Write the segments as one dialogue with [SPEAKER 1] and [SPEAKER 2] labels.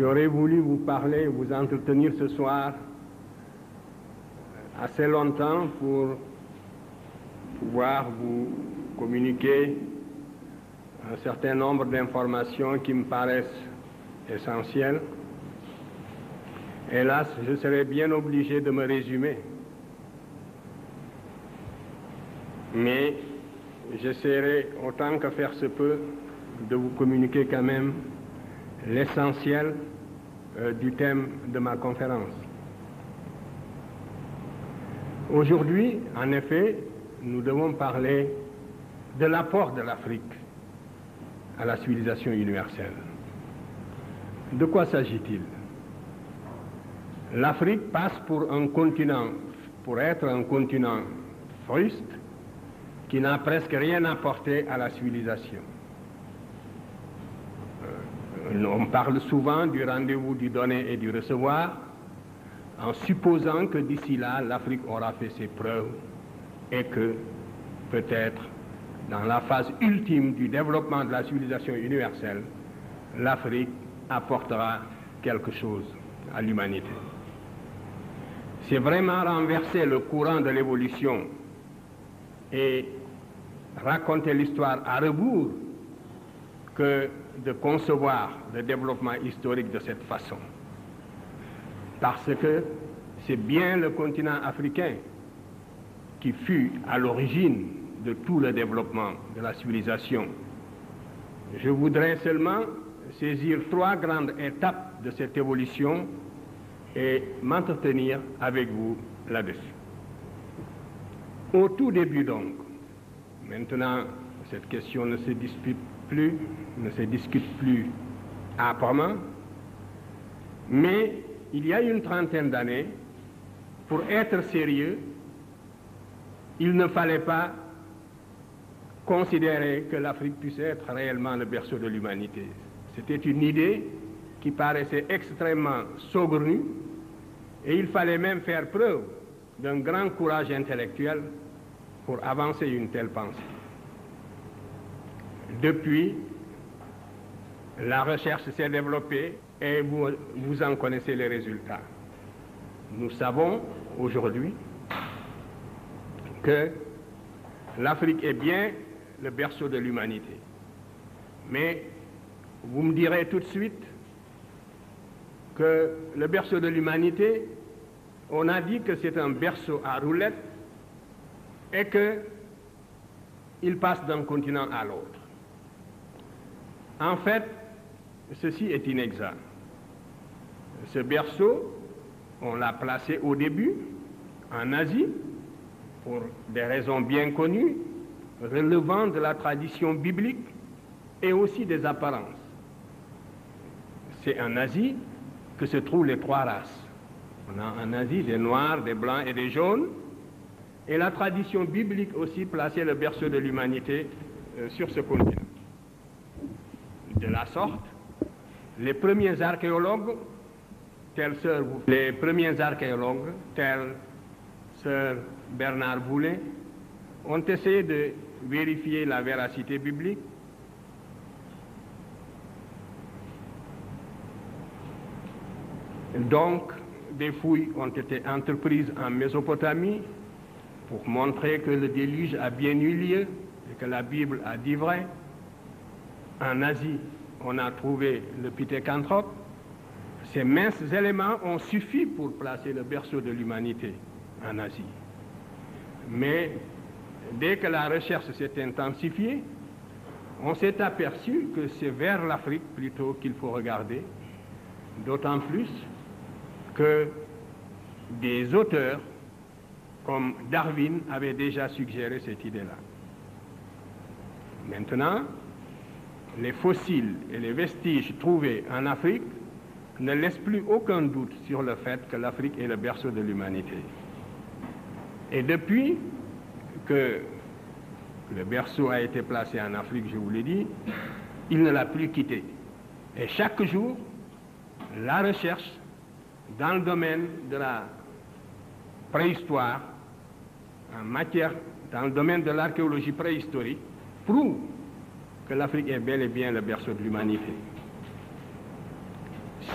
[SPEAKER 1] J'aurais voulu vous parler, vous entretenir ce soir assez longtemps pour pouvoir vous communiquer un certain nombre d'informations qui me paraissent essentielles. Hélas, je serais bien obligé de me résumer. Mais j'essaierai, autant que faire se peut, de vous communiquer quand même l'essentiel du thème de ma conférence. Aujourd'hui, en effet, nous devons parler de l'apport de l'Afrique à la civilisation universelle. De quoi s'agit-il? L'Afrique passe pour être un continent fruste qui n'a presque rien apporté à la civilisation. On parle souvent du rendez-vous du donner et du recevoir, en supposant que d'ici là, l'Afrique aura fait ses preuves et que, peut-être, dans la phase ultime du développement de la civilisation universelle, l'Afrique apportera quelque chose à l'humanité. C'est vraiment renverser le courant de l'évolution et raconter l'histoire à rebours que de concevoir le développement historique de cette façon. Parce que c'est bien le continent africain qui fut à l'origine de tout le développement de la civilisation. Je voudrais seulement saisir 3 grandes étapes de cette évolution et m'entretenir avec vous là-dessus. Au tout début donc, maintenant cette question ne se discute plus âprement, mais il y a une trentaine d'années, pour être sérieux, il ne fallait pas considérer que l'Afrique puisse être réellement le berceau de l'humanité. C'était une idée qui paraissait extrêmement saugrenue et il fallait même faire preuve d'un grand courage intellectuel pour avancer une telle pensée. Depuis, la recherche s'est développée et vous en connaissez les résultats. Nous savons aujourd'hui que l'Afrique est bien le berceau de l'humanité. Mais vous me direz tout de suite que le berceau de l'humanité, on a dit que c'est un berceau à roulettes et qu'il passe d'un continent à l'autre. En fait, ceci est inexact. Ce berceau, on l'a placé au début en Asie, pour des raisons bien connues, relevant de la tradition biblique et aussi des apparences. C'est en Asie que se trouvent les 3 races. On a en Asie des noirs, des blancs et des jaunes, et la tradition biblique aussi plaçait le berceau de l'humanité sur ce continent. De la sorte, les premiers archéologues, tels Sir Bernard Boulay, ont essayé de vérifier la véracité biblique. Donc, des fouilles ont été entreprises en Mésopotamie pour montrer que le déluge a bien eu lieu et que la Bible a dit vrai. En Asie, on a trouvé le pithécanthrope. Ces minces éléments ont suffi pour placer le berceau de l'humanité en Asie. Mais dès que la recherche s'est intensifiée, on s'est aperçu que c'est vers l'Afrique plutôt qu'il faut regarder, d'autant plus que des auteurs comme Darwin avaient déjà suggéré cette idée-là. Maintenant, les fossiles et les vestiges trouvés en Afrique ne laissent plus aucun doute sur le fait que l'Afrique est le berceau de l'humanité. Et depuis que le berceau a été placé en Afrique, je vous l'ai dit, il ne l'a plus quitté. Et chaque jour, la recherche dans le domaine de la préhistoire, dans le domaine de l'archéologie préhistorique, prouve que l'Afrique est bel et bien le berceau de l'humanité.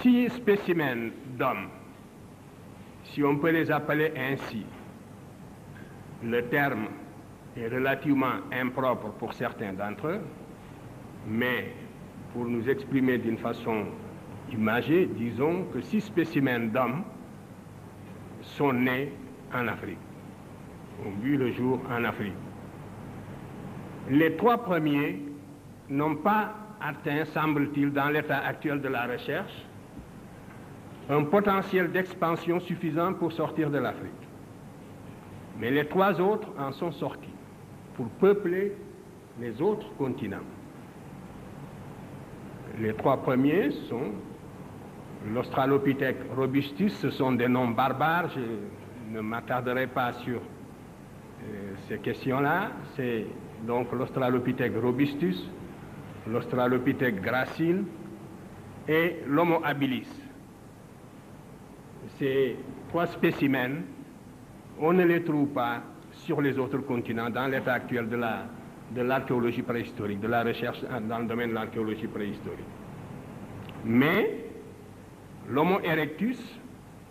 [SPEAKER 1] 6 spécimens d'hommes, si on peut les appeler ainsi. Le terme est relativement impropre pour certains d'entre eux, mais pour nous exprimer d'une façon imagée, disons que 6 spécimens d'hommes sont nés en Afrique, ont vu le jour en Afrique. Les 3 premiers n'ont pas atteint, semble-t-il, dans l'état actuel de la recherche, un potentiel d'expansion suffisant pour sortir de l'Afrique. Mais les 3 autres en sont sortis pour peupler les autres continents. Les 3 premiers sont l'Australopithèque robustus, ce sont des noms barbares, je ne m'attarderai pas sur ces questions-là. C'est donc l'Australopithèque robustus, l'Australopithèque gracile et l'Homo habilis. Ces 3 spécimens, on ne les trouve pas sur les autres continents dans l'état actuel de l'archéologie préhistorique, de la recherche dans le domaine de l'archéologie préhistorique. Mais l'Homo erectus,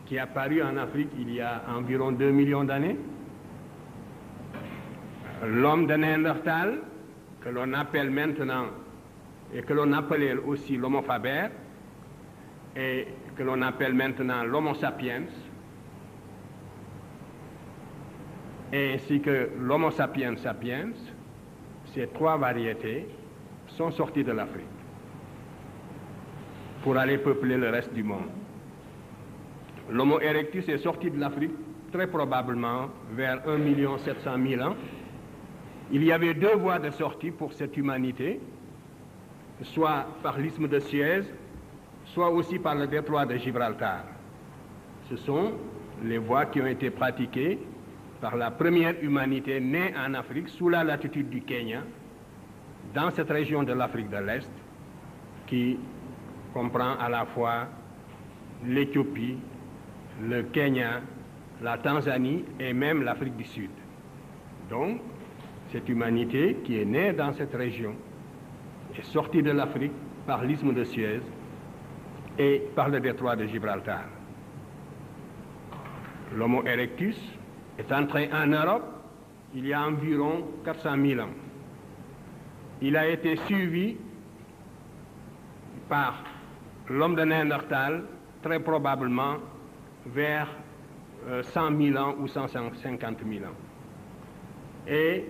[SPEAKER 1] qui est apparu en Afrique il y a environ 2 millions d'années, l'homme de Néandertal, que l'on appelle maintenant, et que l'on appelait aussi l'Homo faber, et que l'on appelle maintenant l'Homo sapiens, ainsi que l'Homo sapiens sapiens, ces 3 variétés sont sorties de l'Afrique pour aller peupler le reste du monde. L'Homo erectus est sorti de l'Afrique très probablement vers 1 700 000 ans. Il y avait 2 voies de sortie pour cette humanité, soit par l'isthme de Suez, soit aussi par le détroit de Gibraltar. Ce sont les voies qui ont été pratiquées par la première humanité née en Afrique sous la latitude du Kenya, dans cette région de l'Afrique de l'Est, qui comprend à la fois l'Éthiopie, le Kenya, la Tanzanie et même l'Afrique du Sud. Donc, cette humanité qui est née dans cette région est sortie de l'Afrique par l'isthme de Suez et par le détroit de Gibraltar. L'Homo erectus est entré en Europe il y a environ 400 000 ans. Il a été suivi par l'homme de Néandertal, très probablement vers 100 000 ans ou 150 000 ans. Et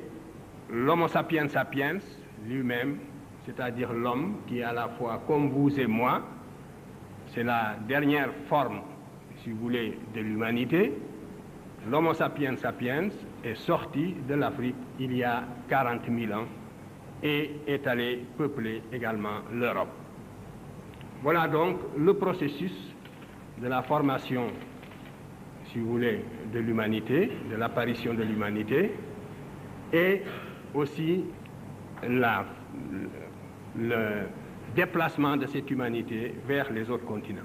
[SPEAKER 1] l'Homo sapiens sapiens lui-même, c'est-à-dire l'homme qui est à la fois comme vous et moi, c'est la dernière forme, si vous voulez, de l'humanité. L'Homo sapiens sapiens est sorti de l'Afrique il y a 40 000 ans et est allé peupler également l'Europe. Voilà donc le processus de la formation, si vous voulez, de l'humanité, de l'apparition de l'humanité, et aussi le déplacement de cette humanité vers les autres continents.